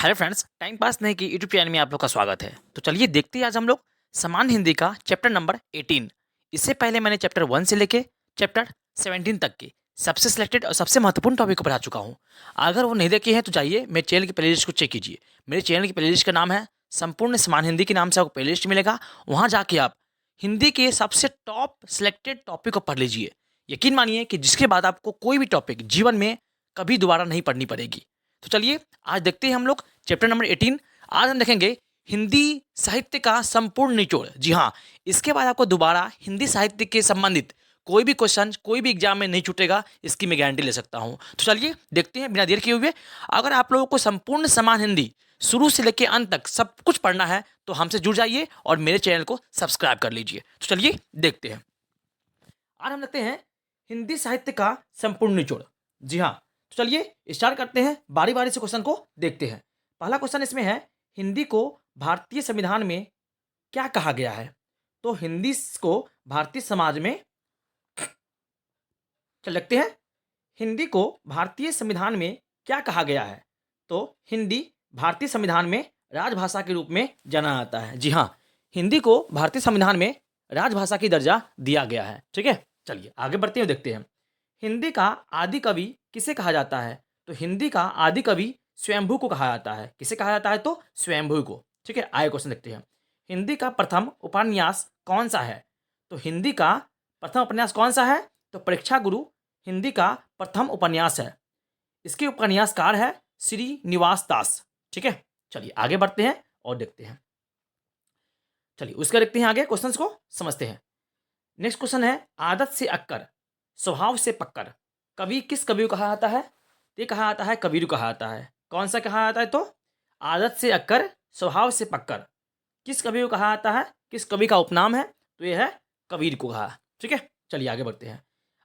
Hello friends, time pass नहीं की YouTube channel में आप लोग का स्वागत है। तो चलिए देखते हैं आज हम लोग सामान्य हिंदी का चैप्टर नंबर 18। इससे पहले मैंने चैप्टर 1 से लेके चैप्टर 17 तक के सबसे सिलेक्टेड और सबसे महत्वपूर्ण टॉपिक को पढ़ा चुका हूँ। अगर वो नहीं देखे हैं तो जाइए मेरे चैनल की प्लेलिस्ट को चेक कीजिए। मेरे चैनल की प्लेलिस्ट का नाम है संपूर्ण सामान्य हिंदी के नाम से आपको प्लेलिस्ट मिलेगा। वहाँ जाके आप हिंदी के सबसे टॉप सिलेक्टेड टॉपिक को पढ़ लीजिए। यकीन मानिए कि जिसके बाद आपको कोई भी टॉपिक जीवन में कभी दोबारा नहीं पढ़नी पड़ेगी। तो चलिए आज देखते हैं हम लोग चैप्टर नंबर 18। आज हम देखेंगे हिंदी साहित्य का संपूर्ण निचोड़। जी हाँ, इसके बाद आपको दोबारा हिंदी साहित्य के संबंधित कोई भी क्वेश्चन कोई भी एग्जाम में नहीं छूटेगा, इसकी मैं गारंटी ले सकता हूँ। तो चलिए देखते हैं बिना देर किए हुए। अगर आप लोगों को संपूर्ण समान हिंदी शुरू से लेकर अंत तक सब कुछ पढ़ना है तो हमसे जुड़ जाइए और मेरे चैनल को सब्सक्राइब कर लीजिए। तो चलिए देखते हैं। आज हम देखते हैं हिंदी साहित्य का संपूर्ण निचोड़। जी हाँ, तो चलिए स्टार्ट करते हैं, बारी बारी से क्वेश्चन को देखते हैं। पहला क्वेश्चन इसमें है, हिंदी को भारतीय संविधान में क्या कहा गया है? तो हिंदी को भारतीय समाज में, चल देखते हैं, हिंदी को भारतीय संविधान में क्या कहा गया है? तो हिंदी भारतीय संविधान में राजभाषा के रूप में जाना जाता है। जी हाँ, हिंदी को भारतीय संविधान में राजभाषा की दर्जा दिया गया है। ठीक है, चलिए आगे बढ़ते हैं, देखते हैं हिंदी का आदि कवि किसे कहा जाता है? तो हिंदी का आदि कवि स्वयंभू को कहा जाता है। किसे कहा जाता है? तो स्वयंभू को। ठीक है, आगे क्वेश्चन देखते हैं, हिंदी का प्रथम उपन्यास कौन सा है? तो हिंदी का प्रथम उपन्यास कौन सा है? तो परीक्षा गुरु हिंदी का प्रथम उपन्यास है। इसके उपन्यासकार है श्रीनिवास दास। ठीक है, चलिए आगे बढ़ते हैं और देखते हैं। चलिए उसका देखते हैं, आगे क्वेश्चंस को समझते हैं। नेक्स्ट क्वेश्चन है, आदत से अक्कर स्वभाव से पक्कर कवि किस कवि को कहा जाता है? ये कहा जाता है कबीर को कहा जाता है। कौन सा कहा जाता है? तो आदत से अक्कर स्वभाव से पक्कर किस कवि को कहा जाता है? किस कवि का उपनाम है? तो यह है कबीर को कहा। ठीक है, चलिए आगे बढ़ते हैं।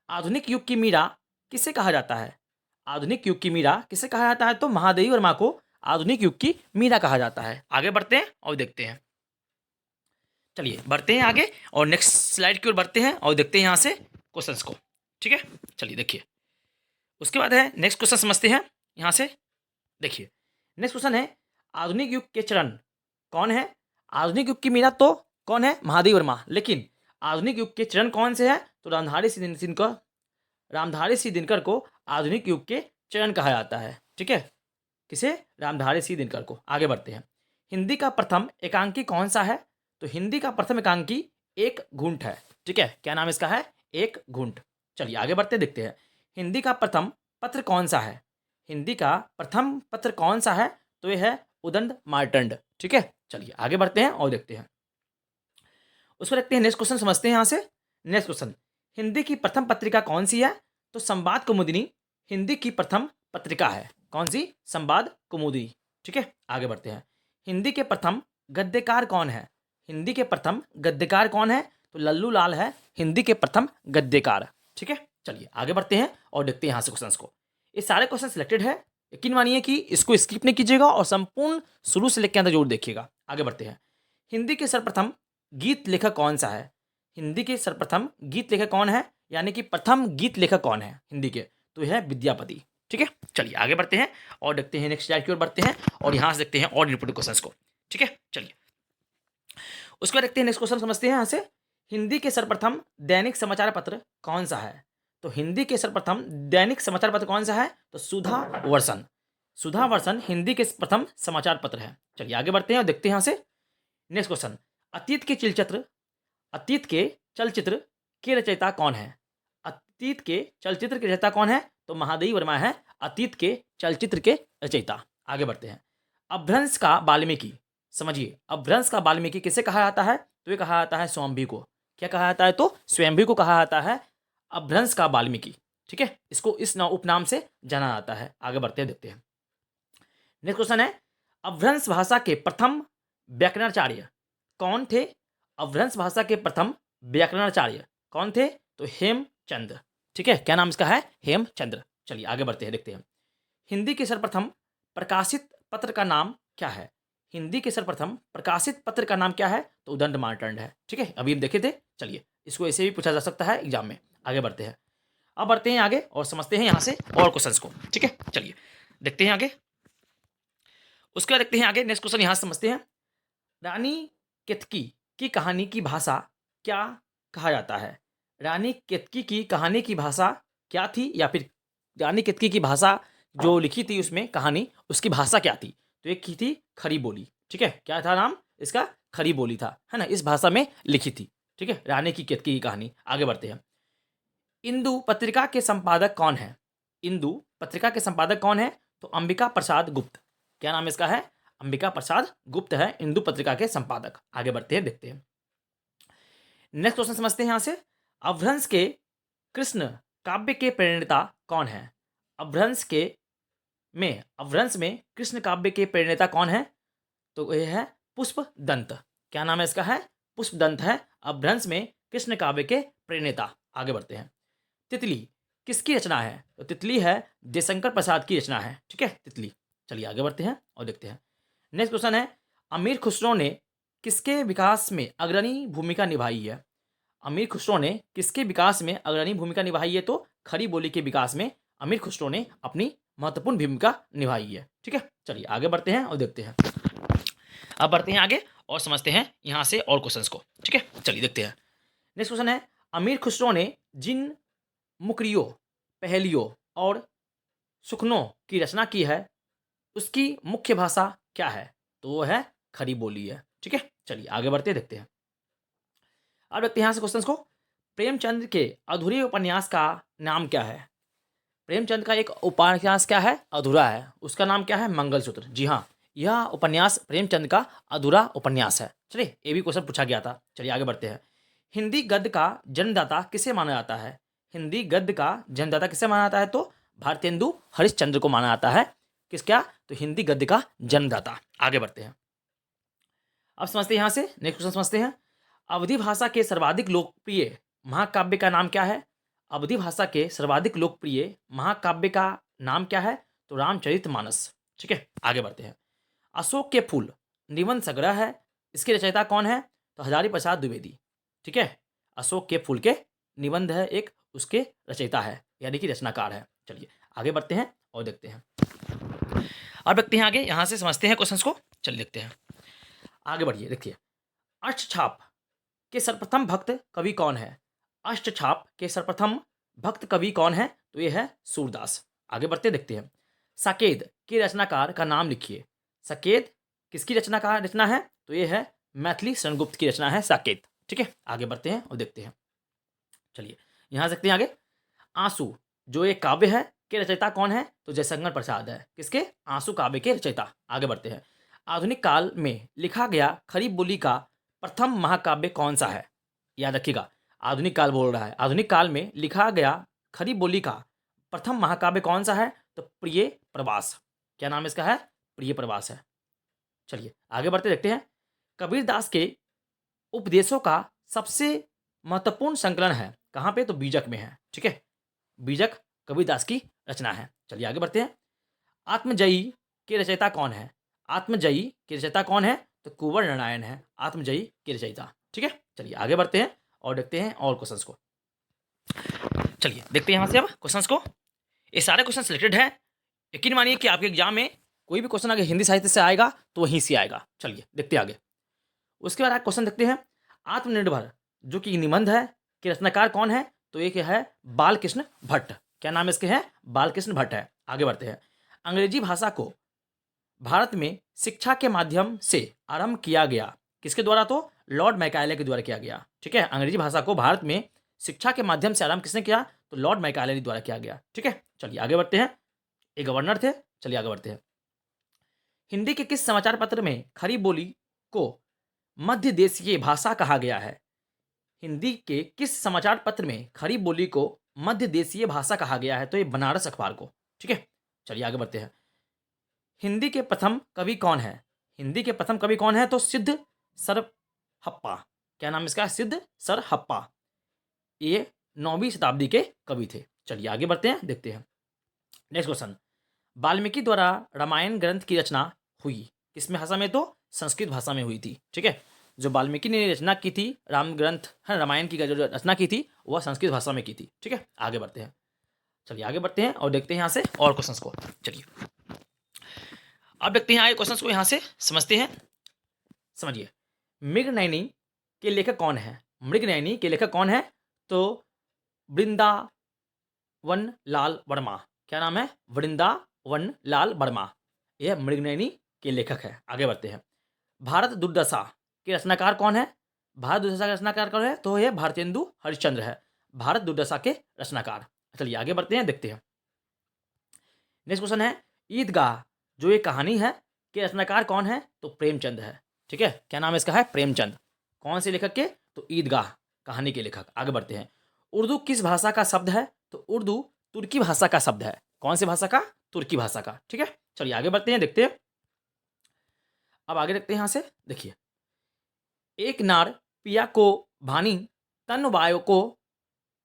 आधुनिक युग की मीरा किसे कहा जाता है? आधुनिक युग की मीरा किसे कहा जाता है? तो महादेवी वर्मा को आधुनिक युग की मीरा कहा जाता है। आगे बढ़ते हैं और देखते हैं। चलिए बढ़ते हैं आगे और नेक्स्ट स्लाइड की ओर बढ़ते हैं और देखते हैं यहाँ से क्वेश्चंस को। ठीक है, चलिए देखिए, उसके बाद है नेक्स्ट क्वेश्चन समझते हैं यहाँ से। देखिए नेक्स्ट क्वेश्चन है, आधुनिक युग के चरण कौन है? आधुनिक युग की मीरा तो कौन है? महादेवी वर्मा। लेकिन आधुनिक युग के चरण कौन से हैं? तो रामधारी सिंह दिनकर को आधुनिक युग के चरण कहा जाता है। ठीक है, किसे? रामधारी सिंह दिनकर को। आगे बढ़ते हैं, हिंदी का प्रथम एकांकी कौन सा है? तो हिंदी का प्रथम एकांकी एक घूंट है। ठीक है, क्या नाम इसका है? एक घूंट। चलिए आगे बढ़ते देखते हैं, हिंदी का प्रथम पत्र कौन सा है? हिंदी का प्रथम पत्र कौन सा है? तो यह है उदंड मार्तंड। ठीक है, चलिए आगे बढ़ते हैं और देखते हैं। उसको देखते हैं, नेक्स्ट क्वेश्चन समझते हैं यहाँ से। नेक्स्ट क्वेश्चन, हिंदी की प्रथम पत्रिका कौन सी है? तो संवाद कुमुदिनी हिंदी की प्रथम पत्रिका है। कौन सी? संवाद कुमुदिनी। ठीक है, आगे बढ़ते हैं, हिंदी के प्रथम गद्यकार कौन है? हिंदी के प्रथम गद्यकार कौन है? तो लल्लू लाल है हिंदी के प्रथम गद्यकार। ठीक है, चलिए आगे बढ़ते हैं और देखते हैं यहाँ से क्वेश्चंस को। ये सारे क्वेश्चन सिलेक्टेड है, यकीन मानिए कि इसको स्किप नहीं कीजिएगा और संपूर्ण शुरू से लेकर अंत जरूर देखिएगा। आगे बढ़ते हैं, हिंदी के सर्वप्रथम गीत लेखक कौन सा है? हिंदी के सर्वप्रथम गीत लेखक कौन है? यानी कि प्रथम गीत लेखक कौन है हिंदी के? तो यह है विद्यापति। ठीक है, चलिए आगे बढ़ते हैं और देखते हैं, नेक्स्ट स्लाइड की ओर बढ़ते हैं और यहाँ से देखते हैं और इंपोर्टेंट क्वेश्चंस को। ठीक है, चलिए उसके बाद देखते हैं, नेक्स्ट क्वेश्चन समझते हैं यहाँ से। हिंदी के सर्वप्रथम दैनिक समाचार पत्र कौन सा है? तो हिंदी के सर्वप्रथम दैनिक समाचार पत्र कौन सा है? तो सुधा वर्सन। सुधा वर्सन हिंदी के प्रथम समाचार पत्र है। चलिए आगे बढ़ते हैं और देखते हैं यहाँ से। नेक्स्ट क्वेश्चन, अतीत के चलचित्र अतीत के चलचित्र के रचयिता कौन है? अतीत के चलचित्र के रचयिता कौन है? तो महादेवी वर्मा है अतीत के चलचित्र के रचयिता। आगे बढ़ते हैं, अपभ्रंश का वाल्मीकि। समझिए, अपभ्रंश का वाल्मीकि किसे कहा जाता है? तो ये कहा जाता है स्वयंभू को। क्या कहा जाता है? तो स्वयंभू को कहा जाता है अपभ्रंश का वाल्मीकि। ठीक है, इसको इस उपनाम से जाना जाता है। आगे बढ़ते हैं, देखते हैं। नेक्स्ट क्वेश्चन है, अपभ्रंश भाषा के प्रथम व्याकरणाचार्य कौन थे? अपभ्रंश भाषा के प्रथम व्याकरणाचार्य कौन थे? तो हेमचंद्र। ठीक है, क्या नाम इसका है? हेमचंद्र। चलिए आगे बढ़ते हैं, देखते हैं, हिंदी के सर्वप्रथम प्रकाशित पत्र का नाम क्या है? हिंदी के सर्वप्रथम प्रकाशित पत्र का नाम क्या है? तो उदंड मार्तंड है। ठीक है, अभी हम देखे थे। चलिए इसको ऐसे भी पूछा जा सकता है एग्जाम में। आगे बढ़ते हैं, अब बढ़ते हैं आगे और समझते हैं यहाँ से और क्वेश्चंस को। ठीक है, चलिए देखते हैं आगे। उसके बाद देखते हैं आगे, नेक्स्ट क्वेश्चन यहाँ से समझते हैं। रानी केतकी की कहानी की भाषा क्या कहा जाता है? रानी केतकी की कहानी की भाषा क्या थी, या फिर रानी केतकी की भाषा जो लिखी थी उसमें कहानी, उसकी भाषा क्या थी? तो एक की थी खरी बोली, ठीक है, क्या था नाम इसका? खरी बोली था, है ना, इस भाषा में लिखी थी, ठीक है, रानी की केतकी की कहानी। आगे बढ़ते हैं। इंदु पत्रिका के संपादक कौन है? इंदु पत्रिका के संपादक कौन है? तो अंबिका प्रसाद गुप्त। क्या नाम इसका है? अंबिका प्रसाद गुप्त है इंदु पत्रिका के संपादक। आगे बढ़ते हैं, देखते हैं। नेक्स्ट क्वेश्चन समझते हैं यहां से। अपभ्रंश के कृष्ण काव्य के प्रणेता कौन है? अपभ्रंश में कृष्ण काव्य के प्रणेता कौन है? तो यह है पुष्पदंत। क्या नाम है इसका? है पुष्पदंत है अपभ्रंश में कृष्ण काव्य के प्रणेता। आगे बढ़ते हैं। तितली किसकी रचना है? तो तितली है जयशंकर प्रसाद की रचना है, ठीक है, तितली। चलिए आगे बढ़ते हैं और देखते हैं। नेक्स्ट क्वेश्चन है, अमीर खुसरो ने किसके विकास में अग्रणी भूमिका निभाई है? अमीर खुसरो ने किसके विकास में अग्रणी भूमिका निभाई है? तो खड़ी बोली के विकास में अमीर खुसरो ने अपनी महत्वपूर्ण भूमिका निभाई है, ठीक है। चलिए आगे बढ़ते हैं और देखते हैं। अब बढ़ते हैं आगे और समझते हैं यहाँ से और क्वेश्चंस को, ठीक है। चलिए देखते हैं। नेक्स्ट क्वेश्चन है, अमीर खुसरो ने जिन मुकरियों, पहेलियों और सुखनों की रचना की है उसकी मुख्य भाषा क्या है? तो वो है खड़ी बोली है, ठीक है। चलिए आगे बढ़ते देखते हैं। अब देखते हैं यहाँ से क्वेश्चंस को। प्रेमचंद के अधूरे उपन्यास का नाम क्या है? प्रेमचंद का एक उपन्यास क्या है? अधूरा है, उसका नाम क्या है? मंगलसूत्र। जी हाँ, यह उपन्यास प्रेमचंद का अधूरा उपन्यास है। चलिए, ये भी क्वेश्चन पूछा गया था। चलिए आगे बढ़ते हैं। हिंदी गद्य का जन्मदाता किसे माना जाता है? हिंदी गद्य का जन्मदाता किसे माना जाता है? तो भारतेंदु हरिश्चंद्र को माना जाता है। किसका? तो हिंदी गद्य का जन्मदाता। आगे बढ़ते हैं। अब समझते हैं यहाँ से नेक्स्ट क्वेश्चन समझते हैं। अवधि भाषा के सर्वाधिक लोकप्रिय महाकाव्य का नाम क्या है? अवधि भाषा के सर्वाधिक लोकप्रिय महाकाव्य का नाम क्या है? तो रामचरितमानस, ठीक है। आगे बढ़ते हैं। अशोक के फूल निबंध संग्रह है, इसके रचयिता कौन है? तो हजारी प्रसाद द्विवेदी, ठीक है। अशोक के फूल के निबंध है एक, उसके रचयिता है, यानी कि रचनाकार है। चलिए आगे बढ़ते हैं और देखते हैं। अब देखते हैं आगे, यहाँ से समझते हैं क्वेश्चंस को। चलिए देखते हैं, आगे बढ़िए। देखिए, अष्टछाप के सर्वप्रथम भक्त कवि कौन है? अष्टछाप के सर्वप्रथम भक्त कवि कौन है? तो ये है सूरदास। आगे बढ़ते देखते हैं। साकेत के रचनाकार का नाम लिखिए। साकेत किसकी रचना है? तो ये है मैथिली शरणगुप्त की रचना है साकेत, ठीक है। आगे बढ़ते हैं और देखते हैं। चलिए यहाँ देखते हैं आगे। आंसू जो एक काव्य है के रचयिता कौन है? तो जयशंकर प्रसाद है। किसके? आंसू काव्य के रचयिता। आगे बढ़ते हैं। आधुनिक काल में लिखा गया खड़ी बोली का प्रथम महाकाव्य कौन सा है? याद रखिएगा, आधुनिक काल बोल रहा है। आधुनिक काल में लिखा गया खड़ी बोली का प्रथम महाकाव्य कौन सा है? तो प्रिय प्रवास। क्या नाम इसका है? प्रिय प्रवास है। चलिए आगे बढ़ते देखते हैं। कबीरदास के उपदेशों का सबसे महत्वपूर्ण संकलन है कहाँ पे? तो बीजक में है, ठीक है। बीजक कबीरदास की रचना है। चलिए आगे बढ़ते हैं। आत्मजयी के रचयिता कौन है? आत्मजयी के रचयिता कौन है? तो कुंवर नारायण है आत्मजयी के रचयिता, ठीक है। चलिए आगे बढ़ते हैं और देखते हैं और क्वेश्चंस को। चलिए देखते हैं यहाँ से अब क्वेश्चंस को। ये सारे क्वेश्चन सिलेक्टेड है। यकीन मानिए कि आपके एग्जाम में कोई भी क्वेश्चन अगर हिंदी साहित्य से आएगा तो वहीं से आएगा। चलिए देखते हैं आगे। उसके बाद क्वेश्चन देखते हैं। आत्मनिर्भर जो कि निबंध है कि रचनाकार कौन है? तो एक है बालकृष्ण भट्ट। क्या नाम इसके है? बालकृष्ण भट्ट है। आगे बढ़ते हैं। अंग्रेजी भाषा को भारत में शिक्षा के माध्यम से आरंभ किया गया किसके द्वारा? तो लॉर्ड मैकाले के द्वारा किया गया, ठीक है। अंग्रेजी भाषा को भारत में शिक्षा के माध्यम से आरंभ किसने किया? तो लॉर्ड मैकाले द्वारा किया गया, ठीक है। चलिए आगे बढ़ते हैं। एक गवर्नर थे। चलिए आगे बढ़ते हैं। हिंदी के किस समाचार पत्र में खड़ी बोली को मध्य देशीय भाषा कहा गया है? हिंदी के किस समाचार पत्र में खड़ी बोली को मध्य देशीय भाषा कहा गया है? तो ये बनारस अखबार को, ठीक है। चलिए आगे बढ़ते हैं। हिंदी के प्रथम कवि कौन है? हिंदी के प्रथम कवि कौन है? तो सिद्ध सरहप्पा। क्या नाम इसका? सिद्ध सरहप्पा। ये 9वीं शताब्दी के कवि थे। चलिए आगे बढ़ते हैं, देखते हैं। Next question. वाल्मीकि द्वारा रामायण ग्रंथ की रचना हुई किस भाषा में? तो संस्कृत भाषा में हुई थी, ठीक है। जो वाल्मीकि ने रचना की थी राम ग्रंथ है, रामायण की जो रचना की थी वह संस्कृत भाषा में की थी, ठीक है। आगे बढ़ते हैं। चलिए आगे बढ़ते हैं और देखते हैं यहाँ से और क्वेश्चंस को। चलिए अब देखते हैं आगे क्वेश्चन को, यहाँ से समझते हैं। समझिए, मृगनयनी के लेखक कौन है? मृगनयनी के लेखक कौन है? तो वृंदावन लाल वर्मा। क्या नाम है? वृंदावन लाल वर्मा, यह मृगनयनी के लेखक है। आगे बढ़ते हैं। भारत दुर्दशा के रचनाकार कौन है? भारत दुर्दशा के रचनाकार कौन है? तो यह भारतेंदु हरिश्चंद्र है, भारत दुर्दशा के रचनाकार। चलिए आगे बढ़ते हैं, देखते हैं। नेक्स्ट क्वेश्चन है, ईदगाह जो ये कहानी है के रचनाकार कौन है? तो प्रेमचंद है। ठीक है, क्या नाम है इसका? है प्रेमचंद। कौन से लेखक के? तो ईदगाह कहानी के लेखक। आगे बढ़ते हैं। उर्दू किस भाषा का शब्द है? तो उर्दू तुर्की भाषा का शब्द है। कौन सी भाषा का? तुर्की भाषा का। ठीक है, चलिए आगे बढ़ते हैं, देखते हैं। अब आगे देखते हैं, यहाँ से देखिए, एक नार पिया को भानी तन वायो को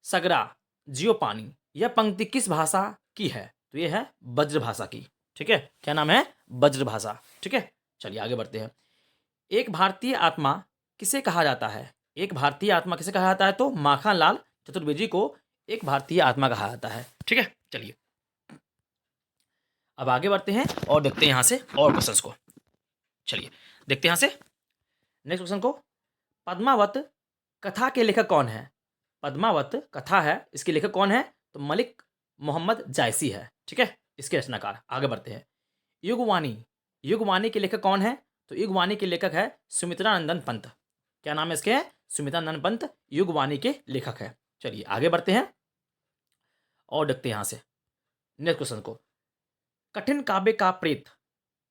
सगरा जियो पानी, यह पंक्ति किस भाषा की है? तो यह है ब्रज भाषा की। ठीक है, क्या नाम है? ब्रज भाषा। ठीक है, चलिए आगे बढ़ते हैं। एक भारतीय आत्मा किसे कहा जाता है? एक भारतीय आत्मा किसे कहा जाता है? तो माखनलाल चतुर्वेदी को एक भारतीय आत्मा कहा जाता है। ठीक है, चलिए अब आगे बढ़ते हैं और देखते हैं यहाँ से और क्वेश्चंस को। चलिए देखते हैं यहाँ से नेक्स्ट क्वेश्चन को। पद्मावत कथा के लेखक कौन है? पद्मावत कथा है, इसके लेखक कौन है? तो मलिक मोहम्मद जायसी है। ठीक है, इसके रचनाकार। आगे बढ़ते हैं। युगवाणी, युगवाणी के लेखक कौन है? तो युगवाणी के लेखक है सुमित्रानंदन पंत। क्या नाम है इसके? सुमित्रानंदन पंत युगवाणी के लेखक है। चलिए आगे बढ़ते हैं और देखते हैं यहाँ से नेक्स्ट क्वेश्चन को। कठिन काव्य का प्रेत,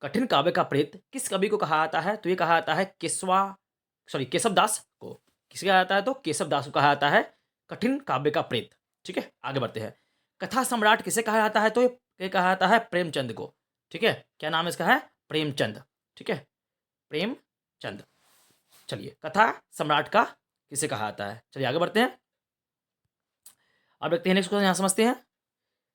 कठिन काव्य का प्रेत किस कवि को कहा जाता है? तो ये कहा जाता है केशव दास को। किसे कहा जाता है? तो केशव दास को कहा जाता है कठिन काव्य का प्रेत। ठीक है, आगे बढ़ते हैं। कथा सम्राट किसे कहा जाता है? तो ये कहा जाता है प्रेमचंद को। ठीक है, क्या नाम इसका है? प्रेमचंद। ठीक है, प्रेमचंद। चलिए कथा सम्राट का किसे कहा जाता है? चलिए आगे बढ़ते हैं। अब देखते हैं नेक्स्ट क्वेश्चन, यहाँ समझते हैं।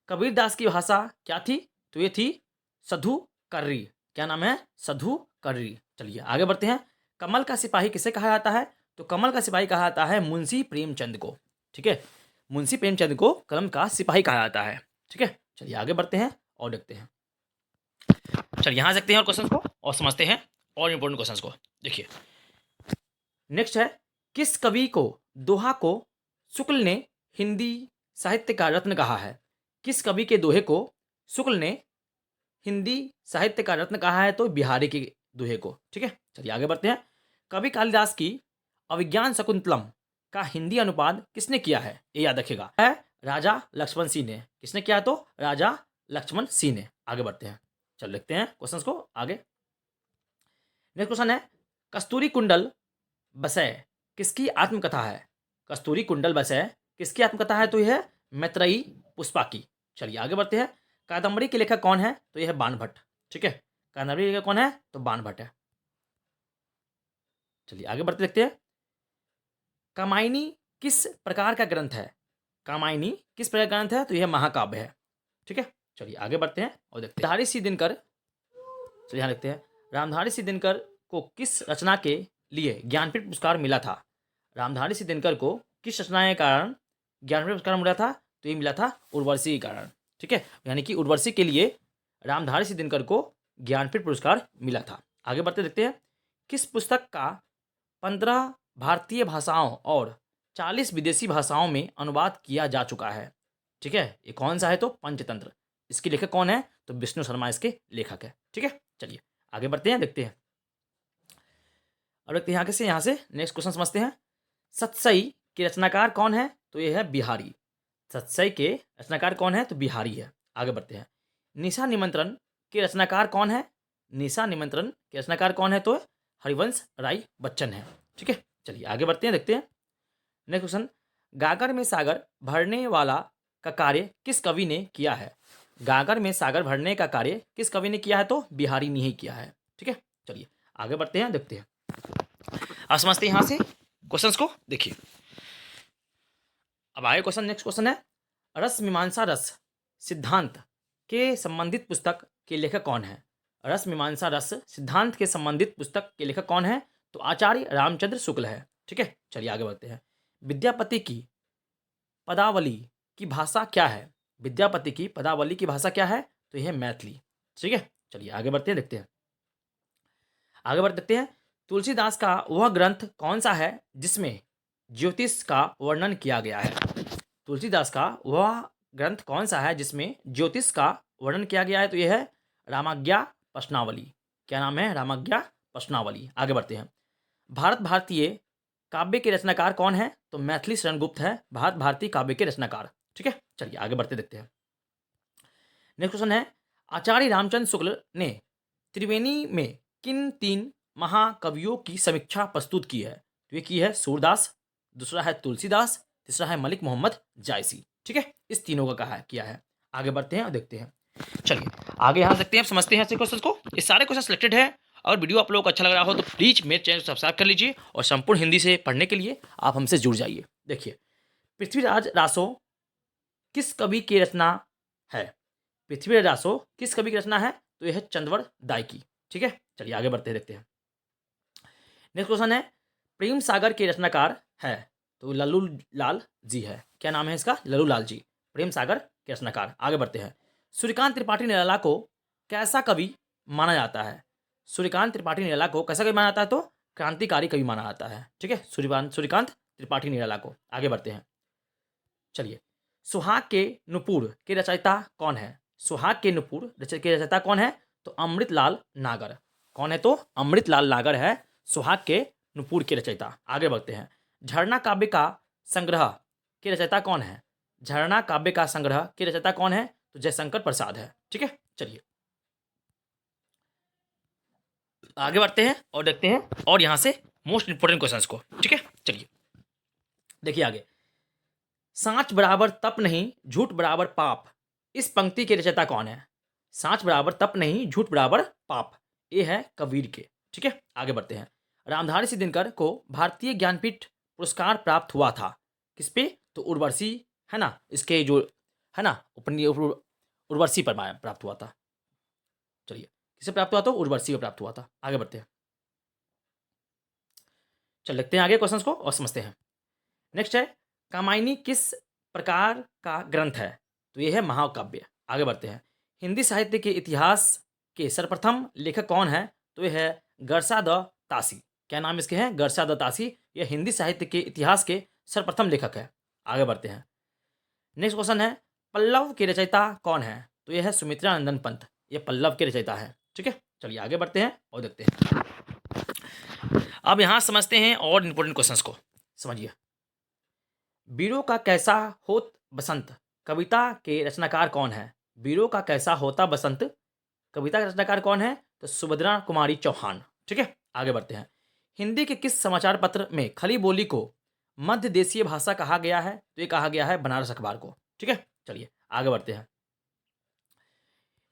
कबीर दास की भाषा क्या थी? तो ये थी सधु कर्री। क्या नाम है? सधु कर्री। चलिए आगे बढ़ते हैं। कमल का सिपाही किसे कहा जाता है? तो कमल का सिपाही कहा जाता है मुंशी प्रेमचंद को। ठीक है, मुंशी प्रेमचंद को कलम का सिपाही कहा जाता है। ठीक है, चलिए आगे बढ़ते हैं और देखते हैं। चलिए यहाँ देखते हैं और क्वेश्चन को और समझते हैं और इंपॉर्टेंट क्वेश्चन को। देखिए नेक्स्ट है, किस कवि को दोहा को शुक्ल ने हिंदी साहित्य का रत्न कहा है? किस कवि के दोहे को शुक्ल ने हिंदी साहित्य का रत्न कहा है? तो बिहारी के दोहे को। ठीक है, चलिए आगे बढ़ते हैं। कवि कालिदास की अभिज्ञान शकुंतलम का हिंदी अनुवाद किसने किया है? ये याद रखिएगा, है राजा लक्ष्मण सिंह ने। किसने किया? तो राजा लक्ष्मण सिंह ने। आगे बढ़ते हैं, चल देखते हैं क्वेश्चंस को आगे। नेक्स्ट क्वेश्चन है, कस्तूरी कुंडल बसय किसकी आत्मकथा है? कस्तूरी कुंडल बसय किसकी आत्मकथा है? तो यह है मैत्रेयी पुष्पा की। चलिए आगे बढ़ते हैं। कादम्बरी के लेखक कौन है? तो यह है बाणभट्ट। ठीक है, कादम्बरी के लेखक कौन है? तो बाणभट्ट है। चलिए आगे बढ़ते देखते हैं। कामायनी किस प्रकार का ग्रंथ है? कामायनी किस प्रकार का ग्रंथ है? तो यह महाकाव्य है। ठीक है, चलिए आगे बढ़ते हैं और देखते हैं। रामधारी सिंह दिनकर, चलिए यहाँ देखते हैं। रामधारी सिंह दिनकर को किस रचना के लिए ज्ञानपीठ पुरस्कार मिला था? रामधारी सिंह दिनकर को किस रचना के कारण ज्ञानपीठ पुरस्कार मिला था? तो ये मिला था उर्वशी के कारण। ठीक है, यानी कि उर्वशी के लिए रामधारी सिंह दिनकर को ज्ञानपीठ पुरस्कार मिला था। आगे बढ़ते देखते हैं। किस पुस्तक का 15 भारतीय भाषाओं और 40 विदेशी भाषाओं में अनुवाद किया जा चुका है? ठीक है, ये कौन सा है? तो पंचतंत्र। इसके लेखक कौन है? तो विष्णु शर्मा इसके लेखक है। ठीक है, चलिए आगे बढ़ते हैं, देखते हैं। अब देखते हैं यहाँ से नेक्स्ट क्वेश्चन समझते हैं। सतसई के रचनाकार कौन है? तो ये है बिहारी। सतसई के रचनाकार कौन है? तो बिहारी है। आगे बढ़ते हैं। निशा निमंत्रण के रचनाकार कौन है? निशा निमंत्रण के रचनाकार कौन है? तो हरिवंश राय बच्चन है। ठीक है, चलिए आगे बढ़ते हैं, देखते हैं। नेक्स्ट क्वेश्चन, गागर में सागर भरने वाला का कार्य किस कवि ने किया है? गागर में सागर भरने का कार्य किस कवि ने किया है? तो बिहारी ने ही किया है। ठीक है, चलिए आगे बढ़ते हैं, देखते हैं। अब समझते हैं यहाँ से क्वेश्चंस को। देखिए अब आगे क्वेश्चन, नेक्स्ट क्वेश्चन है, रस मीमांसा रस सिद्धांत के संबंधित पुस्तक के लेखक कौन है? रस मीमांसा रस सिद्धांत के संबंधित पुस्तक के लेखक कौन है? तो आचार्य रामचंद्र शुक्ल है। ठीक है, चलिए आगे बढ़ते हैं। विद्यापति की पदावली की भाषा क्या है? विद्यापति की पदावली की भाषा क्या है? तो यह है मैथिली। ठीक है, चलिए आगे बढ़ते हैं, देखते हैं। आगे बढ़ देखते हैं। तुलसीदास का वह ग्रंथ कौन सा है जिसमें ज्योतिष का वर्णन किया गया है? तुलसीदास का वह ग्रंथ कौन सा है जिसमें ज्योतिष का वर्णन किया गया है? तो यह है रामाज्ञा प्रश्नावली। क्या नाम है? रामाज्ञा प्रश्नावली। आगे बढ़ते हैं। भारत भारतीय काव्य के रचनाकार कौन है? तो मैथिली शरण गुप्त है भारत भारतीय काव्य के रचनाकार। ठीक है, चलिए आगे बढ़ते देखते हैं। नेक्स्ट क्वेश्चन है, आचार्य रामचंद्र शुक्ल ने त्रिवेणी में किन तीन महाकवियों की समीक्षा प्रस्तुत की है? तो ये की है सूरदास, दूसरा है तुलसीदास, तीसरा है मलिक मोहम्मद जायसी। ठीक है, इस तीनों का कहा किया है। आगे बढ़ते हैं और देखते हैं। चलिए आगे यहाँ देखते हैं, समझते हैं ऐसे क्वेश्चन को। ये सारे क्वेश्चन सिलेक्टेड है। अगर वीडियो आप लोगों को अच्छा लग रहा हो तो प्लीज मेरे चैनल को सब्सक्राइब कर लीजिए और संपूर्ण हिंदी से पढ़ने के लिए आप हमसे जुड़ जाइए। देखिए, पृथ्वीराज रासो किस कवि की रचना है? पृथ्वीराज रासो किस कवि की रचना है? तो यह है चंद्रवड़ दाय की। ठीक है, चलिए आगे बढ़ते हैं, देखते हैं। नेक्स्ट क्वेश्चन है, प्रेम सागर के रचनाकार है? तो लल्लू लाल जी है। क्या नाम है इसका? लल्लू लाल जी, प्रेम सागर के रचनाकार। आगे बढ़ते हैं। सूर्यकांत त्रिपाठी निराला को कैसा कवि माना जाता है? सूर्यकांत त्रिपाठी निराला को कैसा कवि माना जाता है? तो क्रांतिकारी कवि माना जाता है। ठीक है, सूर्यकांत त्रिपाठी निराला को। आगे बढ़ते हैं। चलिए, सुहाग के नुपुर के रचयिता कौन है? सुहाग के नुपुर के रचयिता कौन है? तो अमृतलाल नागर। कौन है? तो अमृतलाल नागर है सुहाग के नुपुर के रचयिता। आगे बढ़ते हैं। झरना काव्य का संग्रह के रचयिता कौन है? झरना काव्य का संग्रह के रचयिता कौन है? तो जयशंकर प्रसाद है। ठीक है, चलिए आगे बढ़ते हैं और देखते हैं और यहां से मोस्ट इंपोर्टेंट क्वेश्चंस को। ठीक है, चलिए देखिए आगे। सांच बराबर तप नहीं, झूठ बराबर पाप, इस पंक्ति के रचयिता कौन है? सांच बराबर तप नहीं, झूठ बराबर पाप, ये है कबीर के। ठीक है, आगे बढ़ते हैं। रामधारी सिंह दिनकर को भारतीय ज्ञानपीठ पुरस्कार प्राप्त हुआ था किस पे? तो उर्वशी है ना, इसके जो है ना उर्वशी पर प्राप्त हुआ था। चलिए, किसे प्राप्त हुआ? तो उर्वशी को प्राप्त हुआ था। आगे बढ़ते हैं, चल देखते हैं आगे क्वेश्चंस को और समझते हैं। नेक्स्ट है, कामायनी किस प्रकार का ग्रंथ है? तो यह है महाकाव्य। आगे बढ़ते हैं। हिंदी साहित्य के इतिहास के सर्वप्रथम लेखक कौन है? तो यह है गरसा द तासी। क्या नाम इसके हैं? गरसा द तासी। यह हिंदी साहित्य के इतिहास के सर्वप्रथम लेखक है। आगे बढ़ते हैं। नेक्स्ट क्वेश्चन है, पल्लव के रचयिता कौन है? तो यह है सुमित्रा नंदन पंत, यह पल्लव के रचयिता है। ठीक है, चलिए आगे बढ़ते हैं और देखते हैं। अब यहां समझते हैं और इंपोर्टेंट क्वेश्चंस को। समझिए, वीरों का कैसा होत बसंत कविता के रचनाकार कौन है? वीरों का कैसा होता बसंत कविता का रचनाकार कौन है? तो सुभद्रा कुमारी चौहान। ठीक है, आगे बढ़ते हैं। हिंदी के किस समाचार पत्र में खली बोली को मध्य देशीय भाषा कहा गया है? तो ये कहा गया है बनारस अखबार को। ठीक है, चलिए आगे बढ़ते हैं।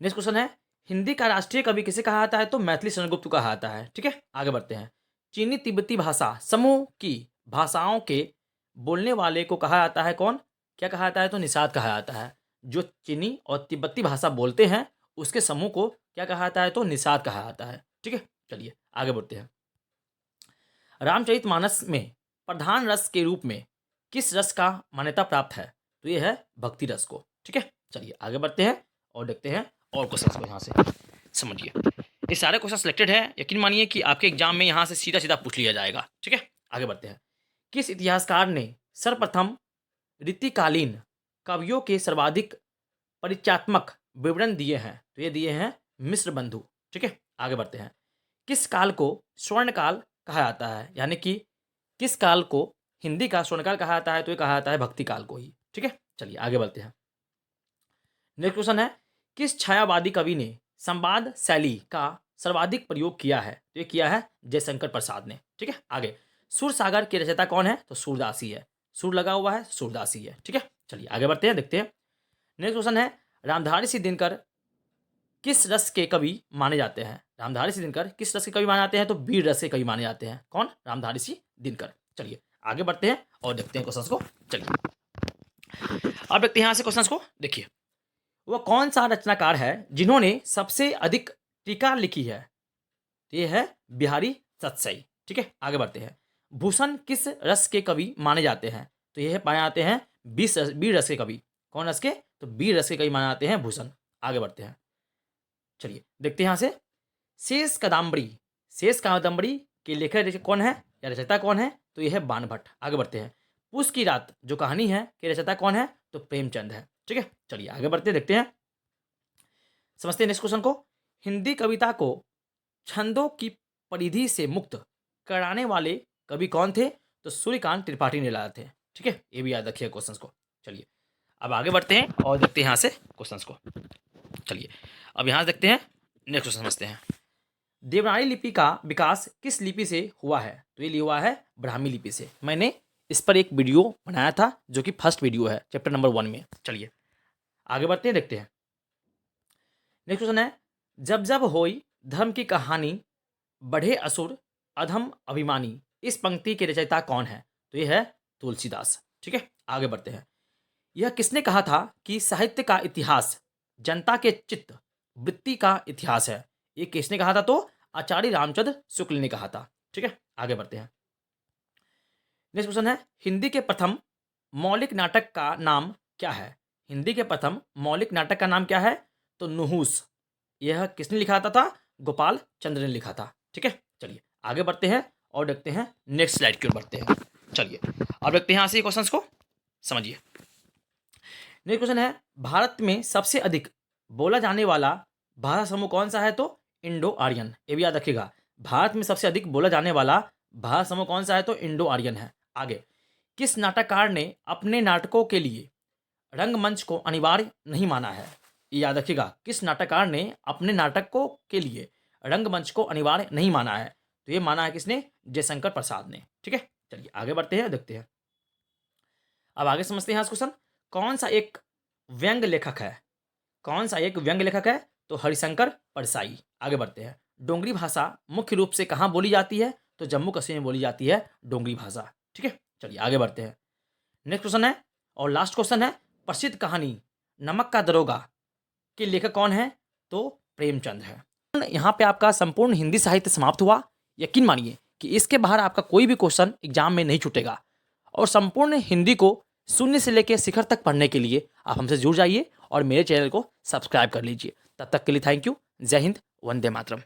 नेक्स्ट क्वेश्चन है, हिंदी का राष्ट्रीय कवि किसे कहा जाता है? तो मैथिली शरण गुप्त को कहा जाता है। ठीक है, आगे बढ़ते हैं। चीनी तिब्बती भाषा समूह की भाषाओं के बोलने वाले को कहा जाता है कौन? क्या कहा जाता है? तो निषाद कहा जाता है। जो चीनी और तिब्बती भाषा बोलते हैं उसके समूह को क्या कहा जाता है? तो निषाद कहा जाता है। ठीक है, चलिए आगे बढ़ते हैं। रामचरितमानस में प्रधान रस के रूप में किस रस का मान्यता प्राप्त है? तो ये है भक्ति रस को। ठीक है, चलिए आगे बढ़ते हैं और देखते हैं और क्वेश्चन को। यहाँ से समझिए, ये सारे क्वेश्चन सिलेक्टेड है। यकीन मानिए कि आपके एग्जाम में यहाँ से सीधा सीधा पूछ लिया जाएगा। ठीक है, आगे बढ़ते हैं। किस इतिहासकार ने सर्वप्रथम रीतिकालीन कवियों के सर्वाधिक परिचयात्मक विवरण दिए हैं? तो ये दिए हैं मिश्र बंधु। ठीक है, आगे बढ़ते हैं। किस काल को स्वर्ण काल कहा जाता है? यानी कि किस काल को हिंदी का स्वर्ण काल कहा जाता है? तो ये कहा जाता है भक्ति काल को ही। ठीक है, चलिए आगे बढ़ते हैं। नेक्स्ट क्वेश्चन है, किस छायावादी कवि ने संवाद शैली का सर्वाधिक प्रयोग किया है? तो ये किया है जयशंकर प्रसाद ने। ठीक है, आगे सूर सागर के रचयिता कौन है? तो सूरदासी है। सूर लगा हुआ है, सूरदासी है। ठीक है, चलिए आगे बढ़ते हैं, देखते हैं। नेक्स्ट क्वेश्चन है, रामधारी सिंह दिनकर किस रस के कवि माने जाते हैं? रामधारी सिंह दिनकर किस रस के कवि माने जाते हैं? तो वीर रस के कवि माने जाते हैं। कौन? रामधारी सिंह दिनकर। चलिए आगे बढ़ते हैं और देखते हैं क्वेश्चंस को। चलिए अब देखते हैं यहाँ से क्वेश्चंस को। देखिए, वह कौन सा रचनाकार है जिन्होंने सबसे अधिक टीका लिखी है? तो ये है बिहारी सतसई। ठीक है, आगे बढ़ते हैं। भूषण किस रस के कवि माने जाते हैं? तो ये पाए जाते हैं बीर रस के कवि। कौन रस के? तो बीर रस के कवि माने जाते हैं भूषण। आगे बढ़ते हैं। चलिए देखते हैं यहाँ से। शेष कादम्बरी, शेष कादम्बरी के लेखक कौन है या रचयिता कौन है? तो यह है बाणभट्ट। आगे बढ़ते हैं। पूस की रात जो कहानी है कि रचयिता कौन है? तो प्रेमचंद है। ठीक है, चलिए आगे बढ़ते देखते हैं, समझते हैं नेक्स्ट क्वेश्चन को। हिंदी कविता को छंदों की परिधि से मुक्त कराने वाले कवि कौन थे? तो सूर्यकांत त्रिपाठी निराला थे। ठीक है, ये भी याद रखिए क्वेश्चंस को। चलिए अब आगे बढ़ते हैं और देखते हैं यहाँ से क्वेश्चंस को। चलिए अब यहाँ से देखते हैं, नेक्स्ट क्वेश्चन समझते हैं। देवनागरी लिपि का विकास किस लिपि से हुआ है? तो ये हुआ है ब्राह्मी लिपि से। मैंने इस पर एक वीडियो बनाया था जो कि फर्स्ट वीडियो है चैप्टर नंबर 1 में। चलिए आगे बढ़ते हैं, देखते हैं नेक्स्ट क्वेश्चन है। जब जब होई धर्म की कहानी, बढ़े असुर अधम अभिमानी, इस पंक्ति के रचयिता कौन है? तो ये है तुलसीदास। ठीक है, आगे बढ़ते हैं। यह किसने कहा था कि साहित्य का इतिहास जनता के चित्त वृत्ति का इतिहास है? ये किसने कहा था? तो आचार्य रामचंद्र शुक्ल ने कहा था। ठीक है, आगे बढ़ते हैं। नेक्स्ट क्वेश्चन है। हिंदी के प्रथम मौलिक नाटक का नाम क्या है? हिंदी के प्रथम मौलिक नाटक का नाम क्या है? तो नुहूस। यह किसने लिखा था? गोपाल चंद्र ने लिखा था। ठीक है, चलिए आगे बढ़ते हैं और देखते हैं नेक्स्ट स्लाइड की ओर बढ़ते हैं। चलिए अब देखते हैं यहाँ से क्वेश्चंस को, समझिए। नेक्स्ट क्वेश्चन है। भारत में सबसे अधिक बोला जाने वाला भाषा समूह कौन सा है? तो इंडो आर्यन। ये भी याद रखिएगा, भारत में सबसे अधिक बोला जाने वाला भाषा समूह कौन सा है? तो इंडो आर्यन है। आगे, किस नाटककार ने अपने नाटकों के लिए रंगमंच को अनिवार्य नहीं माना है? ये याद रखिएगा, किस नाटककार ने अपने नाटकों के लिए रंगमंच को अनिवार्य नहीं माना है? तो ये माना है किसने? जयशंकर प्रसाद ने। ठीक है, चलिए आगे बढ़ते हैं, देखते हैं। अब आगे समझते हैं क्वेश्चन। कौन सा एक व्यंग लेखक है? कौन सा एक व्यंग लेखक है? तो हरिशंकर परसाई। आगे बढ़ते हैं। डोंगरी भाषा मुख्य रूप से कहाँ बोली जाती है? तो जम्मू कश्मीर में बोली जाती है डोंगरी भाषा। ठीक है, चलिए आगे बढ़ते हैं। नेक्स्ट क्वेश्चन है और लास्ट क्वेश्चन है। प्रसिद्ध कहानी नमक का दरोगा के लेखक कौन है? तो प्रेमचंद है। यहाँ पे आपका संपूर्ण हिंदी साहित्य समाप्त हुआ। यकीन मानिए कि इसके बाहर आपका कोई भी क्वेश्चन एग्जाम में नहीं छूटेगा। और संपूर्ण हिंदी को शून्य से लेकर शिखर तक पढ़ने के लिए आप हमसे जुड़ जाइए और मेरे चैनल को सब्सक्राइब कर लीजिए। तब तक के लिए थैंक यू। जय हिंद, वंदे मातरम।